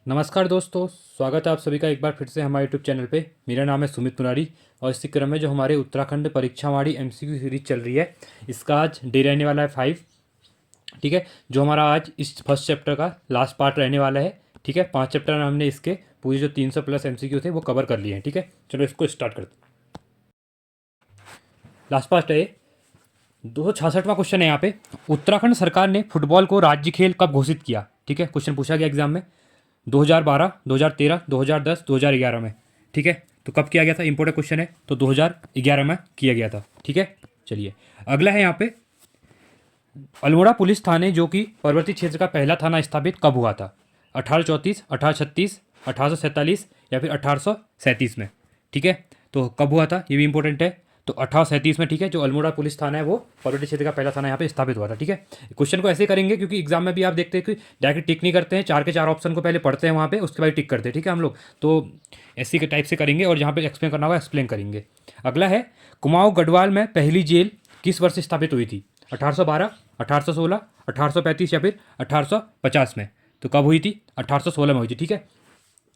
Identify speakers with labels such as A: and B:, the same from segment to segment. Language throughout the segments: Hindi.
A: नमस्कार दोस्तों, स्वागत है आप सभी का एक बार फिर से हमारे यूट्यूब चैनल पे। मेरा नाम है सुमित मुरारी और इसी क्रम में जो हमारे उत्तराखंड परीक्षावाड़ी एमसीक्यू सीरीज चल रही है, इसका आज डे रहने वाला है 5। ठीक है, जो हमारा आज इस फर्स्ट चैप्टर का लास्ट पार्ट रहने वाला है। ठीक है, 5 चैप्टर हमने इसके पूरे जो 300 प्लस एमसीक्यू थे वो कवर कर लिए हैं। ठीक है, चलो इसको स्टार्ट करते हैं। लास्ट पार्ट है 266वां क्वेश्चन है यहाँ पे। उत्तराखंड सरकार ने फुटबॉल को राज्य खेल कब घोषित किया? ठीक है, क्वेश्चन पूछा गया एग्जाम में 2012, 2013, 2010, 2011 में। ठीक है, तो कब किया गया था? इंपॉर्टेंट क्वेश्चन है, तो 2011 में किया गया था। ठीक है, चलिए अगला है यहाँ पे, अल्मोड़ा पुलिस थाने जो कि पर्वतीय क्षेत्र का पहला थाना स्थापित कब हुआ था? 1834, 1836, 1847 या फिर 1837 में। ठीक है, तो कब हुआ था ये भी इंपॉर्टेंट है। तो 1837 में। ठीक है, जो अल्मोड़ा पुलिस थाना है वो पर्वतीय क्षेत्र का पहला थाना यहाँ पे स्थापित हुआ था। ठीक है, क्वेश्चन को ऐसे करेंगे क्योंकि एग्जाम में भी आप देखते हैं कि डायरेक्ट टिक नहीं करते हैं, 4 के 4 ऑप्शन को पहले पढ़ते हैं वहाँ पे, उसके बाद टिक करते हैं। ठीक है, हम लोग तो ऐसी के टाइप से करेंगे और जहाँ पे एक्सप्लेन करना होगा एक्सप्लेन करेंगे। अगला है, कुमाऊं गढ़वाल में पहली जेल किस वर्ष स्थापित हुई थी? 1812, 1816, 1835 या फिर 1850 में। तो कब हुई थी? 1816 में हुई थी। ठीक है,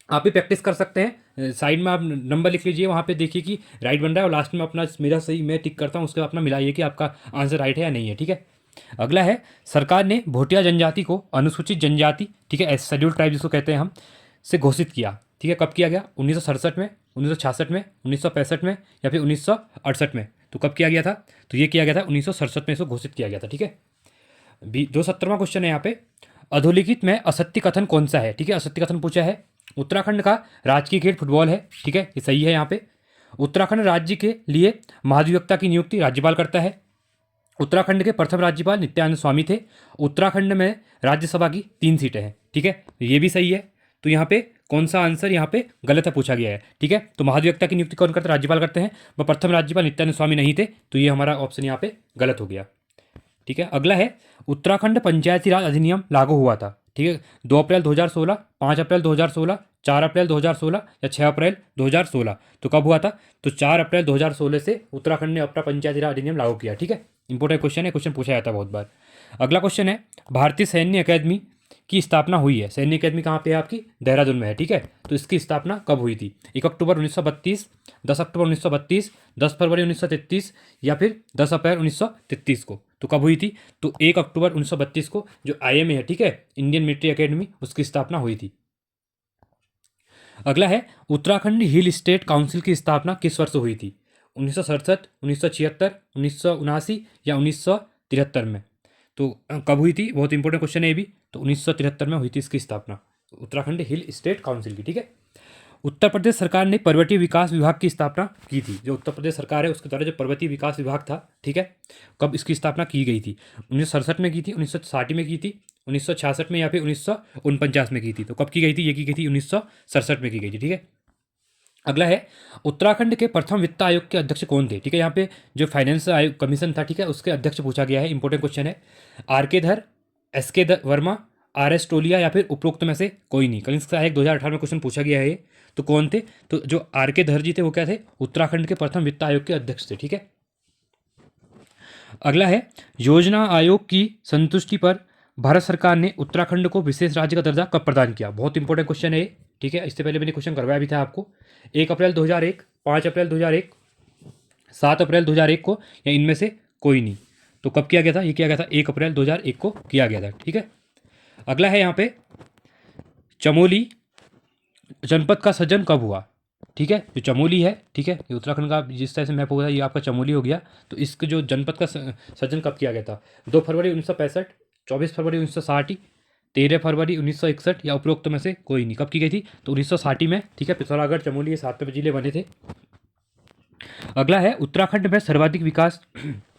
A: आप भी प्रैक्टिस कर सकते हैं, साइड में आप नंबर लिख लीजिए, वहाँ पे देखिए कि राइट बन रहा है और लास्ट में अपना मेरा सही मैं टिक करता हूँ, उसके बाद अपना मिलाइए कि आपका आंसर राइट है या नहीं है। ठीक है, अगला है, सरकार ने भोटिया जनजाति को अनुसूचित जनजाति, ठीक है, शेड्यूल ट्राइब जिसको कहते हैं हम, से घोषित किया। ठीक है, कब किया गया? 1967 में, 1966 में, 1965 में या फिर 1968 में। तो कब किया गया था? तो ये किया गया था 1967 में, इसको घोषित किया गया था। ठीक है, 270वां क्वेश्चन है यहाँ पे, अधोलिखित में असत्य कथन कौन सा है? ठीक है, असत्य कथन पूछा है। उत्तराखंड का राजकीय खेल फुटबॉल है। ठीक है, ये सही है यहाँ पे। उत्तराखंड राज्य के लिए महाधिवक्ता की नियुक्ति राज्यपाल करता है। उत्तराखंड के प्रथम राज्यपाल नित्यानंद स्वामी थे। उत्तराखंड में राज्यसभा की 3 सीटें हैं। ठीक है, ये भी सही है। तो यहाँ पे कौन सा आंसर यहाँ पे गलत है पूछा गया है। ठीक है, तो महाधिवक्ता की नियुक्ति कौन करते हैं? राज्यपाल करते हैं। वह प्रथम राज्यपाल नित्यानंद स्वामी नहीं थे, तो ये हमारा ऑप्शन यहाँ पे गलत हो गया। ठीक है, अगला है, उत्तराखंड पंचायती राज अधिनियम लागू हुआ था। ठीक है, 2 अप्रैल 2016, 5 अप्रैल 2016, 4 अप्रैल 2016 या 6 अप्रैल 2016। तो कब हुआ था? तो 4 अप्रैल 2016 से उत्तराखंड ने अपना पंचायती राज अधिनियम लागू किया। ठीक है, इंपॉर्टेंट क्वेश्चन है, क्वेश्चन पूछा जाता है बहुत बार। अगला क्वेश्चन है, भारतीय सैन्य अकादमी की स्थापना हुई है। सैन्य अकादमी कहाँ पे है आपकी? देहरादून में है। ठीक है, तो इसकी स्थापना कब हुई थी? 1 अक्टूबर 1932, 10 अक्टूबर 1932, 10 फरवरी 1933 या फिर 10 अप्रैल 1933 को। तो कब हुई थी? तो 1 अक्टूबर 1932 को जो आईएमए है, ठीक है, इंडियन मिलिट्री एकेडमी, उसकी स्थापना हुई थी। अगला है, उत्तराखंड हिल स्टेट काउंसिल की स्थापना किस वर्ष हुई थी? 1967, 1976, 1979 या 1973 में। तो कब हुई थी? बहुत इंपॉर्टेंट क्वेश्चन है ये भी। तो 1973 में हुई थी इसकी स्थापना, उत्तराखंड हिल स्टेट काउंसिल की। ठीक है, उत्तर प्रदेश सरकार ने पर्वतीय विकास विभाग की स्थापना की थी। जो उत्तर प्रदेश सरकार है उसके द्वारा जो पर्वतीय विकास विभाग था, ठीक है, कब इसकी स्थापना की गई थी? 1967 में की थी, 1960 में की थी, 1966 में या फिर 1949 में की थी। तो कब की गई थी? ये की गई थी 1967 में की गई थी। ठीक है, अगला है, उत्तराखंड के प्रथम वित्त आयोग के अध्यक्ष कौन थे? ठीक है, यहाँ पे जो फाइनेंस आयोग कमीशन था, ठीक है, उसके अध्यक्ष पूछा गया है। इंपॉर्टेंट क्वेश्चन है। आर के धर, एस के वर्मा, आर एस टोलिया या फिर उपरोक्त में से कोई नहीं। कनिष्क सहायक 2018 में क्वेश्चन पूछा गया है ये। तो कौन थे? तो जो आर के धर जी थे वो क्या थे? उत्तराखंड के प्रथम वित्त आयोग के अध्यक्ष थे। ठीक है, अगला है, योजना आयोग की संतुष्टि पर भारत सरकार ने उत्तराखंड को विशेष राज्य का दर्जा कब प्रदान किया? बहुत इंपॉर्टेंट क्वेश्चन है ये। ठीक है, इससे पहले मैंने क्वेश्चन करवाया भी था आपको। 1 अप्रैल 2001, 5 अप्रैल 2001, 7 अप्रैल 2001 को या इनमें से कोई नहीं। तो कब किया गया था? ये किया गया था 1 अप्रैल 2001 को किया गया था। ठीक है, अगला है यहाँ पे, चमोली जनपद का सृजन कब हुआ? ठीक है, जो चमोली है, ठीक है, ये उत्तराखंड का जिस तरह से मैप हो गया, ये आपका चमोली हो गया। तो इसके जो जनपद का सृजन कब किया गया था? 2 फरवरी 1965, 24 फरवरी 1960, 13 फरवरी 1961 या उपरोक्त में से कोई नहीं। कब की गई थी? तो 1960 में। ठीक है, पिथौरागढ़, चमोली, ये 7 जिले बने थे। अगला है, उत्तराखंड में सर्वाधिक विकास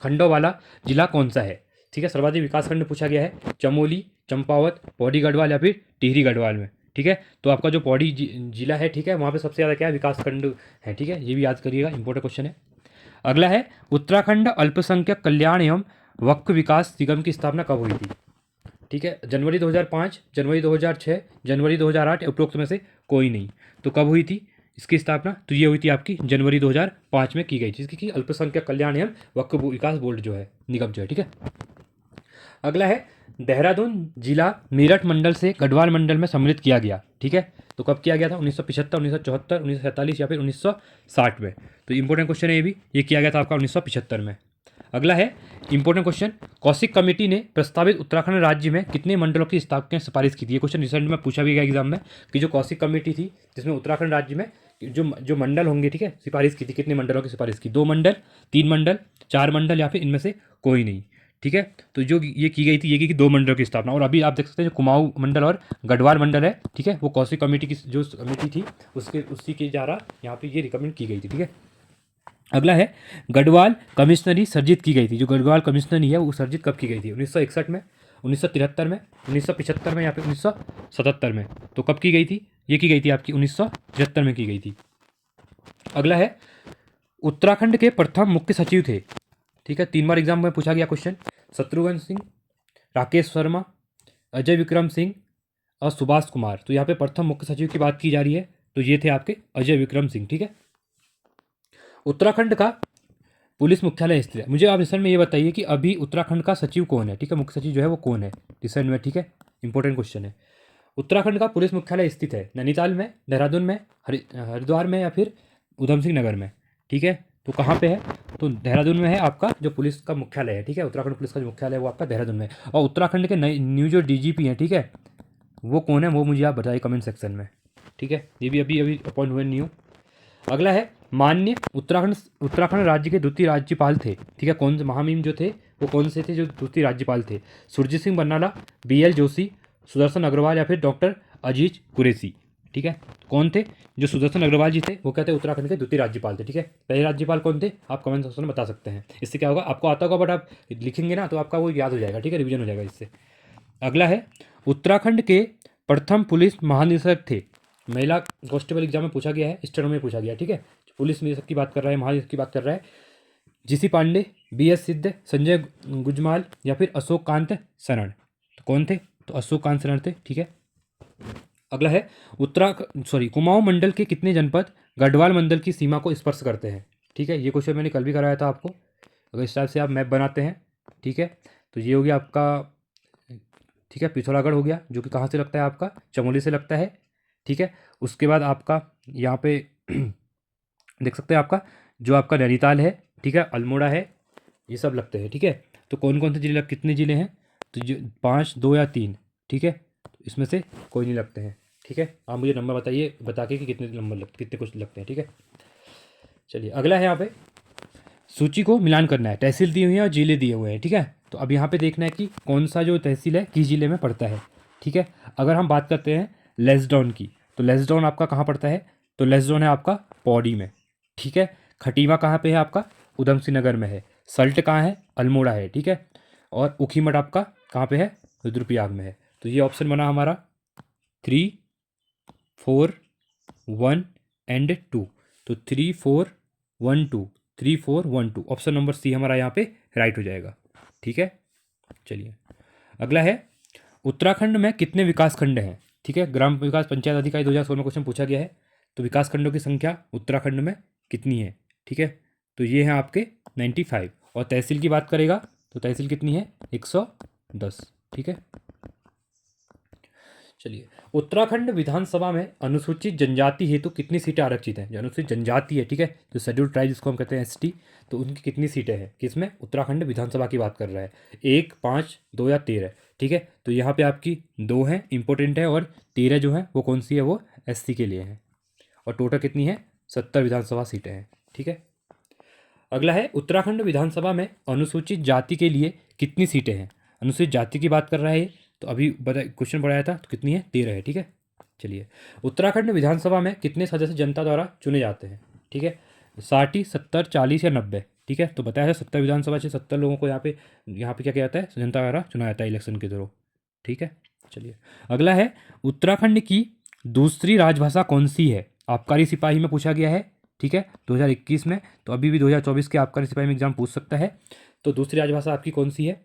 A: खंडों वाला जिला कौन सा है? ठीक है, सर्वाधिक विकास खंड पूछा गया है। चमोली, चंपावत, पौड़ी गढ़वाल या फिर टिहरी गढ़वाल में। ठीक है, तो आपका जो पौड़ी जिला है, ठीक है, वहाँ पे सबसे ज़्यादा क्या है? विकास खंड है। ठीक है, ये भी याद करिएगा, इंपॉर्टेंट क्वेश्चन है। अगला है, उत्तराखंड अल्पसंख्यक कल्याण एवं वक्फ विकास निगम की स्थापना कब हुई थी? ठीक है, जनवरी 2005, जनवरी 2006, जनवरी 2008 उपरोक्त में से कोई नहीं। तो कब हुई थी इसकी स्थापना? तो ये हुई थी आपकी जनवरी 2005 में की गई थी, जिसकी कि अल्पसंख्यक कल्याण एवं वक्फ विकास बोर्ड जो है, निगम जो है। ठीक है, अगला है, देहरादून जिला मेरठ मंडल से गढ़वाल मंडल में सम्मिलित किया गया, ठीक है। तो कब किया गया था? 1975, 1974, 1947 या फिर 1960 में। तो इंपॉर्टेंट क्वेश्चन है ये भी, ये किया गया था आपका 1975 में। अगला है इंपॉर्टेंट क्वेश्चन, कौशिक कमेटी ने प्रस्तावित उत्तराखंड राज्य में कितने मंडलों की स्थापना की सिफारिश की थी? ये क्वेश्चन रिसेंट में पूछा भी गया एग्जाम में कि जो कौशिक कमेटी थी जिसमें उत्तराखंड राज्य में जो जो मंडल होंगे, ठीक है, सिफारिश की थी, कितने मंडलों की सिफारिश की? 2 मंडल, 3 मंडल, 4 मंडल या फिर इनमें से कोई नहीं, ठीक है। तो जो ये की गई थी, ये की 2 मंडलों की स्थापना। और अभी आप देख सकते हैं जो कुमाऊं मंडल और गढ़वाल मंडल है, ठीक है, वो कौशिक कमेटी की जो कमेटी थी उसके उसी के द्वारा यहाँ पे ये रिकमेंड की गई थी, ठीक है। अगला है गढ़वाल कमिश्नरी सर्जित की गई थी। जो गढ़वाल कमिश्नरी है वो सर्जित कब की गई थी? 1961 में, 1973 में, 1975 में या फिर 1977 में? तो कब की गई थी? ये की गई थी आपकी 1975 में की गई थी। अगला है उत्तराखंड के प्रथम मुख्य सचिव थे, ठीक है, 3 बार एग्जाम में पूछा गया क्वेश्चन। शत्रुघ्न सिंह, राकेश शर्मा, अजय विक्रम सिंह और सुभाष कुमार। तो यहाँ पे प्रथम मुख्य सचिव की बात की जा रही है, तो ये थे आपके अजय विक्रम सिंह, ठीक है। उत्तराखंड का पुलिस मुख्यालय स्थित है। मुझे आप रिसेंट में ये बताइए कि अभी उत्तराखंड का सचिव कौन है, ठीक है, मुख्य सचिव जो है वो कौन है रिसेंट में, ठीक है, इंपॉर्टेंट क्वेश्चन है। उत्तराखंड का पुलिस मुख्यालय स्थित है नैनीताल में, देहरादून में, हरिद्वार में या फिर उधम सिंह नगर में, ठीक है। तो कहाँ पे है? तो देहरादून में है आपका जो पुलिस का मुख्यालय है, ठीक है, उत्तराखंड पुलिस का जो मुख्यालय है वो आपका देहरादून में है। और उत्तराखंड के नए न्यू जो डीजीपी हैं, ठीक है, वो कौन है वो मुझे आप बताइए कमेंट सेक्शन में, ठीक है। ये भी अभी अभी अपॉइंट हुए न्यू। अगला है मान्य उत्तराखंड राज्य के द्वितीय राज्यपाल थे, ठीक है, कौन से महामहिम जो थे वो कौन से थे जो द्वितीय राज्यपाल थे? सुरजीत सिंह बरनाला, BL जोशी, सुदर्शन अग्रवाल या फिर डॉक्टर अजीज कुरैशी, ठीक है। कौन थे? जो सुदर्शन अग्रवाल जी थे वो कहते हैं उत्तराखंड के द्वितीय राज्यपाल थे, ठीक है। पहले राज्यपाल कौन थे आप कमेंट सेक्शन में बता सकते हैं। इससे क्या होगा, आपको आता होगा बट आप लिखेंगे ना तो आपका वो याद हो जाएगा, ठीक है, रिविजन हो जाएगा इससे। अगला है उत्तराखंड के प्रथम पुलिस महानिदेशक थे। महिला कांस्टेबल एग्जाम में पूछा गया है, स्टेनो में पूछा गया, ठीक है। पुलिस निदेशक की बात कर रहा है, महानिदेशक की बात कर रहा है, GC पांडे, BS सिद्ध, संजय गुजमाल या फिर अशोक कांत शरण। तो कौन थे? तो अशोक कांत शरण थे, ठीक है। अगला है कुमाऊं मंडल के कितने जनपद गढ़वाल मंडल की सीमा को स्पर्श करते हैं, ठीक है। ये क्वेश्चन मैंने कल भी कराया था आपको। अगर इस टाइप से आप मैप बनाते हैं, ठीक है, तो ये हो गया आपका, ठीक है, पिथौरागढ़ हो गया जो कि कहाँ से लगता है आपका? चमोली से लगता है, ठीक है। उसके बाद आपका यहाँ पे देख सकते हैं आपका जो आपका नैनीताल है, ठीक है, अल्मोड़ा है, ये सब लगते हैं, ठीक है। तो कौन कौन से जिले कितने जिले हैं? तो जो 5, 2 या 3, ठीक है, तो इसमें से कोई नहीं लगते हैं, ठीक है। आप मुझे नंबर बताइए बता के कि कितने नंबर कितने कुछ लगते हैं, ठीक है। चलिए अगला है यहाँ पे सूची को मिलान करना है, तहसील दी हुई है और जिले दिए हुए हैं, ठीक है। तो अब यहाँ पे देखना है कि कौन सा जो तहसील है किस जिले में पड़ता है, ठीक है। अगर हम बात करते हैं लेसडाउन की, तो लेसडाउन आपका कहाँ पड़ता है? तो लेसडाउन है आपका पौड़ी में, ठीक है। खटीमा कहाँ पे है आपका? उधम सिंह नगर में है। सल्ट कहाँ है? अल्मोड़ा है, ठीक है। और ऊखीमठ आपका कहाँ पे है? रुद्रप्रयाग में है। तो ये ऑप्शन बना हमारा 3, 4, 1 एंड 2। तो 3, 4, 1, 2, 3, 4, 1, 2, ऑप्शन नंबर सी हमारा यहाँ पे राइट हो जाएगा, ठीक है। चलिए अगला है उत्तराखंड में कितने विकास खंड हैं, ठीक है। ग्राम विकास पंचायत अधिकारी 2016 में क्वेश्चन पूछा गया है। तो विकास खंडों की संख्या उत्तराखंड में कितनी है, ठीक है। तो ये है आपके 95। और तहसील की बात करेगा तो तहसील कितनी है? 110, ठीक है। चलिए उत्तराखंड विधानसभा में अनुसूचित जनजाति हेतु कितनी सीटें आरक्षित हैं? जो अनुसूचित जनजाति है, ठीक है, जो शेड्यूल्ड ट्राइब जिसको हम कहते हैं ST, तो उनकी कितनी सीटें हैं? किसमें? उत्तराखंड विधानसभा की बात कर रहा है। 1, 5, 2 या 13, ठीक है। तो यहाँ पे आपकी 2 हैं इंपॉर्टेंट है, और 13 जो है वो कौन सी है? वो SC के लिए है। और टोटल कितनी है? 70 विधानसभा सीटें हैं, ठीक है। अगला है उत्तराखंड विधानसभा में अनुसूचित जाति के लिए कितनी सीटें हैं? अनुसूचित जाति की बात कर रहा है ये, तो अभी क्वेश्चन बढ़ाया था तो कितनी है? 13 है, ठीक है। चलिए उत्तराखंड विधानसभा में कितने सदस्य जनता द्वारा चुने जाते हैं, ठीक है। 60, 70, 40 या 90, ठीक है। तो बताया है 70 विधानसभा से 70 लोगों को यहाँ पे क्या किया जाता है? जनता द्वारा चुना जाता है इलेक्शन के थ्रू, ठीक है। चलिए अगला है उत्तराखंड की दूसरी राजभाषा कौन सी है? आबकारी सिपाही में पूछा गया है, ठीक है, 2021 में। तो अभी भी 2024 के आबकारी सिपाही में एग्जाम पूछ सकता है। तो दूसरी राजभाषा आपकी कौन सी है?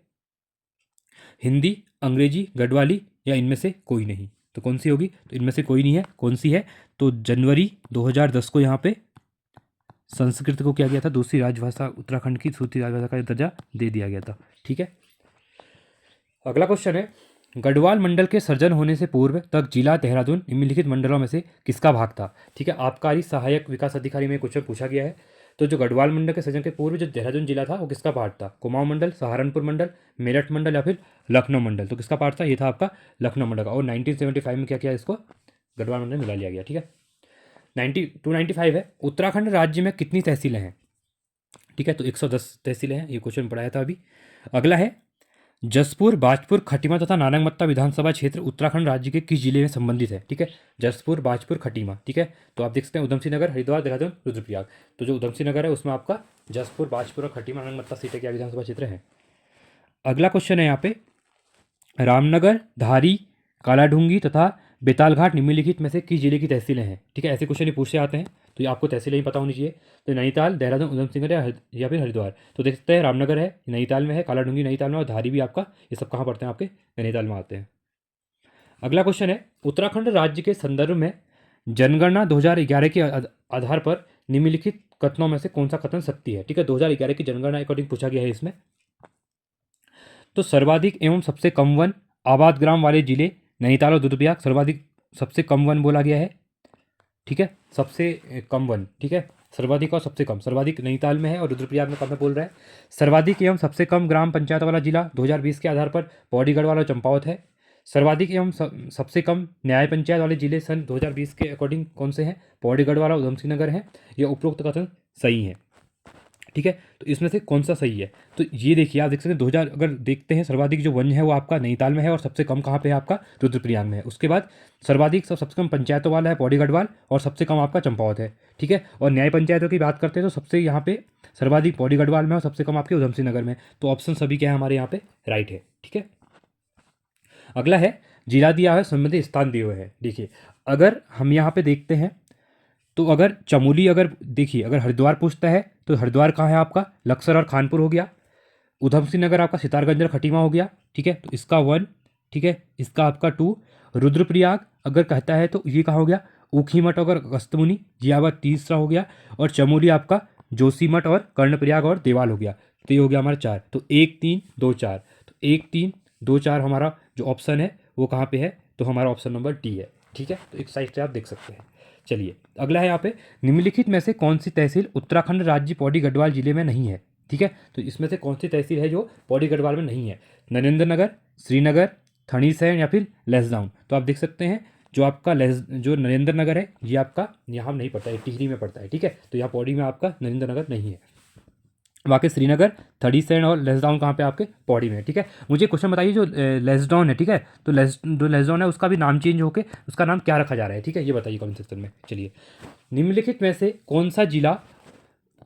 A: हिंदी, अंग्रेजी, गढ़वाली या इनमें से कोई नहीं? तो कौन सी होगी? तो इनमें से कोई नहीं है। कौन सी है? तो जनवरी 2010 को यहाँ पे संस्कृत को क्या गया था? दूसरी राजभाषा उत्तराखंड की दूसरी राजभाषा का दर्जा दे दिया गया था, ठीक है। अगला क्वेश्चन है, गढ़वाल मंडल के सृजन होने से पूर्व तक जिला देहरादून निम्नलिखित मंडलों में से किसका भाग था? ठीक है, आबकारी सहायक विकास अधिकारी में क्वेश्चन पूछा गया है। तो जो गढ़वाल मंडल के सृजन के पूर्व जो देहरादून जिला था वो किसका पार्ट था? कुमाऊं मंडल, सहारनपुर मंडल, मेरठ मंडल या फिर लखनऊ मंडल? तो किसका पार्ट था? ये था आपका लखनऊ मंडल का। और 1975 में क्या किया, इसको गढ़वाल मंडल मिला लिया गया। ठीक है, 295 है, उत्तराखंड राज्य में कितनी तहसीलें हैं? ठीक है, तो 110 तहसीलें हैं, ये क्वेश्चन पढ़ाया था अभी। अगला है, जसपुर, बाजपुर, खटीमा तथा नानकमत्ता विधानसभा क्षेत्र उत्तराखंड राज्य के किस जिले में संबंधित है? ठीक है, जसपुर, बाजपुर, खटीमा। ठीक है, तो आप देख सकते हैं उधमसिंह नगर, हरिद्वार, देहरादून, रुद्रप्रयाग। तो जो उधमसिंह नगर है उसमें आपका जसपुर, बाजपुर और खटीमा नानकमत्ता सीटें क्या विधानसभा क्षेत्र हैं। अगला क्वेश्चन है यहाँ पे, रामनगर, धारी, कालाढूंगी तथा बेतालघाट निम्नलिखित में से किस जिले की तहसीलें हैं? ठीक है, ऐसे क्वेश्चन ही पूछे आते हैं, तो ये आपको तहसीलें ही पता होनी चाहिए। तो नैनीताल, देहरादून, उधमसिंह नगर या फिर हरिद्वार। तो देख सकते हैं रामनगर है, नैनीताल में है, कालाढूंगी नैनीताल में, और धारी भी आपका, ये सब कहाँ पड़ते हैं? आपके नैनीताल में आते हैं। अगला क्वेश्चन है, उत्तराखंड राज्य के संदर्भ में जनगणना 2011 के आधार पर निम्नलिखित कथनों में से कौन सा कथन सत्य है? ठीक है, 2011 की जनगणना अकॉर्डिंग पूछा गया है इसमें। तो सर्वाधिक एवं सबसे कम वन आबाद ग्राम वाले जिले नैनीताल और रुद्रप्रयाग। सर्वाधिक सबसे कम वन बोला गया है। ठीक है, सबसे कम वन। ठीक है, सर्वाधिक और सबसे कम, सर्वाधिक नैनीताल में है और रुद्रप्रयाग में कम में बोल रहा है। सर्वाधिक एवं सबसे कम ग्राम पंचायत वाला जिला 2020 के आधार पर पौड़ी गढ़वाल और चंपावत है। सर्वाधिक एवं सबसे कम न्याय पंचायत वाले जिले सन 2020 के अकॉर्डिंग कौन से हैं? पौड़ी गढ़वाल और उधमसिंह नगर हैं। यह उपरोक्त कथन सही है। ठीक है, तो इसमें से कौन सा सही है? तो ये देखिए, आप देख सकते हैं 2000 अगर देखते हैं, सर्वाधिक जो वन है वो आपका नैनीताल में है और सबसे कम कहाँ पे है? आपका रुद्रप्रयाग में है। उसके बाद सर्वाधिक सबसे कम पंचायतों वाला है पौड़ी गढ़वाल और सबसे कम आपका चंपावत है। ठीक है, और न्याय पंचायतों की बात करते हैं तो सबसे यहाँ पे सर्वाधिक पौड़ी गढ़वाल में और सबसे कम आपके उधमसिंह नगर में। तो ऑप्शन सभी क्या है हमारे यहाँ पे? राइट है। ठीक है, अगला है, जिला दिया है, संबंधित स्थान दिए हुए हैं। देखिए, अगर हम यहाँ पे देखते हैं तो अगर चमोली, अगर देखिए अगर हरिद्वार पूछता है तो हरिद्वार कहाँ है? आपका लक्सर और खानपुर हो गया। उधमसिंह नगर आपका सितारगंज और खटीमा हो गया। ठीक है, तो इसका 1। ठीक है, इसका आपका 2। रुद्रप्रयाग अगर कहता है तो ये कहाँ हो गया? ऊखीमठ और अगस्त्यमुनि, ये आपका तीसरा हो गया। और चमोली आपका जोशीमठ और कर्णप्रयाग और देवाल हो गया। तो ये हो गया हमारा 4। तो 1 3 2 4, तो 1 3 2 4 हमारा जो ऑप्शन है वो कहाँ पे है? तो हमारा ऑप्शन नंबर डी है। ठीक है, तो एक साइड से आप देख सकते हैं। चलिए, अगला है यहाँ पे, निम्नलिखित में से कौन सी तहसील उत्तराखंड राज्य पौड़ी गढ़वाल जिले में नहीं है? ठीक है, तो इसमें से कौन सी तहसील है जो पौड़ी गढ़वाल में नहीं है? नरेंद्र नगर, श्रीनगर, थनीसैन या फिर लेसडाउन? तो आप देख सकते हैं जो आपका जो नरेंद्र नगर है ये आपका यहाँ नहीं पड़ता है, टिहरी में पड़ता है। ठीक है, तो यहाँ पौड़ी में आपका नरेंद्र नगर नहीं है। बाकी श्रीनगर, थड़ीसैंड और लेसडाउन कहाँ पे? आपके पौड़ी में है। ठीक है, मुझे क्वेश्चन बताइए, जो लेसडाउन है, ठीक है, तो जो लेसडाउन है उसका भी नाम चेंज होके उसका नाम क्या रखा जा रहा है? ठीक है, ये बताइए कमेंट सेक्शन में। चलिए, निम्नलिखित में से कौन सा जिला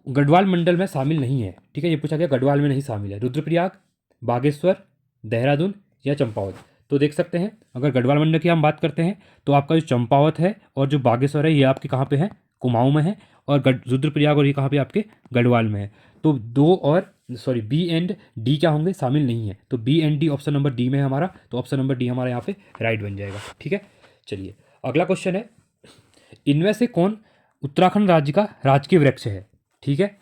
A: गढ़वाल मंडल में शामिल नहीं है? ठीक है, ये पूछा गया गढ़वाल में नहीं शामिल है। रुद्रप्रयाग, बागेश्वर, देहरादून या चंपावत? तो देख सकते हैं अगर गढ़वाल मंडल की हम बात करते हैं तो आपका जो चंपावत है और जो बागेश्वर है ये आपके कहाँ पे है? कुमाऊं में है। और रुद्रप्रयाग और ये कहाँ पे? आपके गढ़वाल में है। तो दो और सॉरी बी एंड डी क्या होंगे? शामिल नहीं है। तो B and D option number D में है हमारा, तो ऑप्शन नंबर डी हमारा यहाँ पे राइट बन जाएगा। ठीक है, चलिए अगला क्वेश्चन है, इनमें से कौन उत्तराखंड राज्य का राजकीय वृक्ष है? ठीक है,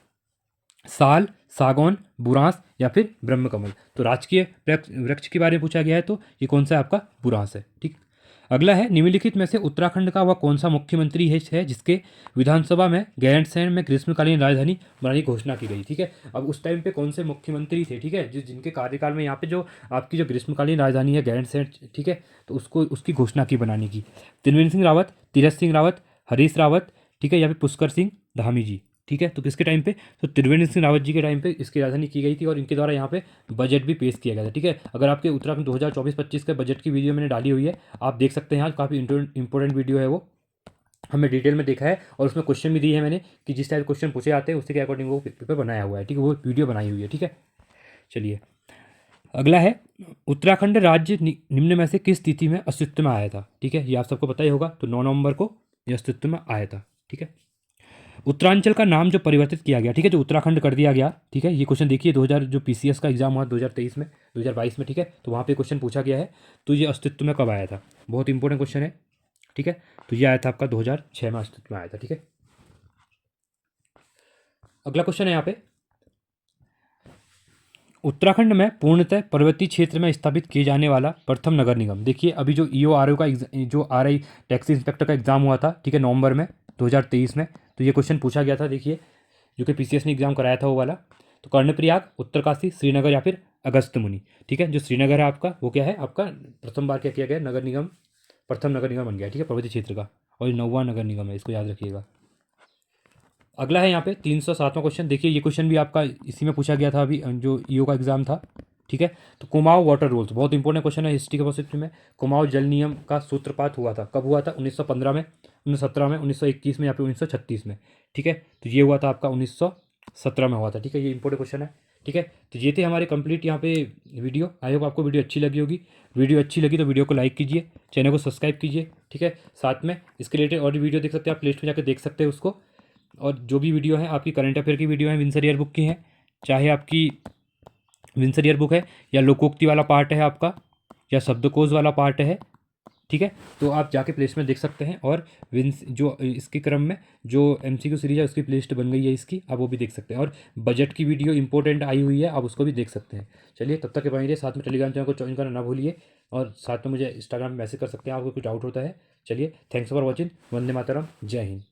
A: साल, सागौन, बुरांस या फिर ब्रह्मकमल? तो राजकीय वृक्ष के बारे में पूछा गया है, तो ये कौन सा है? आपका बुरांस है। ठीक, अगला है, निम्नलिखित में से उत्तराखंड का वह कौन सा मुख्यमंत्री है जिसके विधानसभा में गैरसैंण में ग्रीष्मकालीन राजधानी बनाने की घोषणा की गई? ठीक है, अब उस टाइम पे कौन से मुख्यमंत्री थे? ठीक है, जिनके कार्यकाल में यहाँ पे जो आपकी जो ग्रीष्मकालीन राजधानी है गैरसैंण, ठीक है, तो उसको उसकी घोषणा की बनाने की? त्रिवेंद्र सिंह रावत, तीरथ सिंह रावत, हरीश रावत, ठीक है, या फिर पुष्कर सिंह धामी जी? ठीक है, तो किसके टाइम पे? तो त्रिवेंद्र सिंह रावत जी के टाइम पे इसकी राजधानी की गई थी और इनके द्वारा यहाँ पे बजट भी पेश किया गया था। ठीक है, अगर आपके उत्तराखंड 2024-25 के बजट की वीडियो मैंने डाली हुई है, आप देख सकते हैं, आज काफ़ी इंपॉर्टेंट वीडियो है वो, हमने डिटेल में देखा है और उसमें क्वेश्चन भी दिए हैं मैंने कि जिस टाइप क्वेश्चन पूछे जाते हैं उसके अकॉर्डिंग वो पेपर बनाया हुआ है। ठीक है, वो वीडियो बनाई हुई है। ठीक है, चलिए अगला है, उत्तराखंड राज्य निम्न में से किस तिथि में अस्तित्व में आया था? ठीक है, ये आप सबको पता ही होगा, तो 9 नवंबर को ये अस्तित्व में आया था। ठीक है, उत्तरांचल का नाम जो परिवर्तित किया गया, ठीक है, जो उत्तराखंड कर दिया गया, ठीक है, ये क्वेश्चन देखिए 2000 जो पीसीएस का एग्जाम हुआ 2023 में, 2022 में, ठीक है, तो वहाँ पे क्वेश्चन पूछा गया है, तो ये अस्तित्व में कब आया था? बहुत इंपॉर्टेंट क्वेश्चन है। ठीक है, तो ये आया था आपका 2006 में अस्तित्व में आया था। ठीक है, अगला क्वेश्चन है यहाँ पे, उत्तराखंड में पूर्णतः पर्वतीय क्षेत्र में स्थापित किए जाने वाला प्रथम नगर निगम। देखिए अभी जो ईओ आर का जो आर आई टैक्सी इंस्पेक्टर का एग्जाम हुआ था, ठीक है, नवंबर में 2023 में, तो ये क्वेश्चन पूछा गया था। देखिए जो कि पीसीएस ने एग्जाम कराया था वो वाला। तो कर्णप्रयाग, उत्तरकाशी, श्रीनगर या फिर अगस्त्यमुनि। ठीक है, जो श्रीनगर है आपका वो क्या है, आपका प्रथम बार क्या किया गया नगर निगम, प्रथम नगर निगम बन गया। ठीक है, पर्वतीय क्षेत्र का, और ये 9वां नगर निगम है, इसको याद रखिएगा। अगला है यहाँ पे 307वां क्वेश्चन। देखिए ये क्वेश्चन भी आपका इसी में पूछा गया था अभी जो ईओ का एग्जाम था। ठीक है, तो कुमाऊं वाटर रूल्स बहुत इंपॉर्टेंट क्वेश्चन है हिस्ट्री के पॉसिबिलिटी में। कुमाऊं जल नियम का सूत्रपात हुआ था, कब हुआ था? 1915 में, 1917 में, 1921 में या फिर 1936 में। ठीक है, तो ये हुआ था आपका 1917 में हुआ था। ठीक है, ये इंपॉर्टेंट क्वेश्चन है। ठीक है, तो ये थे हमारे कंप्लीट यहाँ पे वीडियो। आई होप आपको वीडियो अच्छी लगी होगी। वीडियो अच्छी लगी तो वीडियो को लाइक कीजिए, चैनल को सब्सक्राइब कीजिए। ठीक है, साथ में इसके रिलेटेड और भी वीडियो देख सकते हैं, आप प्ले स्टोर जाकर देख सकते हैं उसको। और जो भी वीडियो है आपकी करंट अफेयर की वीडियो है, विंसर ईयर बुक की है, चाहे आपकी विंसर ईयर बुक है या लोकोक्ति वाला पार्ट है आपका, या शब्दकोश वाला पार्ट है। ठीक है, तो आप जाके प्लेलिस्ट में देख सकते हैं। और विंस जो इसके क्रम में जो एमसीक्यू सीरीज है उसकी प्लेलिस्ट बन गई है इसकी, आप वो भी देख सकते हैं। और बजट की वीडियो इंपॉर्टेंट आई हुई है, आप उसको भी देख सकते हैं। चलिए तब तक के बने रहिए, साथ में टेलीग्राम चैनल को ज्वाइन करना ना भूलिए, और साथ में मुझे इंस्टाग्राम पे मैसेज कर सकते हैं आपको कुछ डाउट होता है। चलिए, thanks for watching. Vande Mataram, जय हिंद।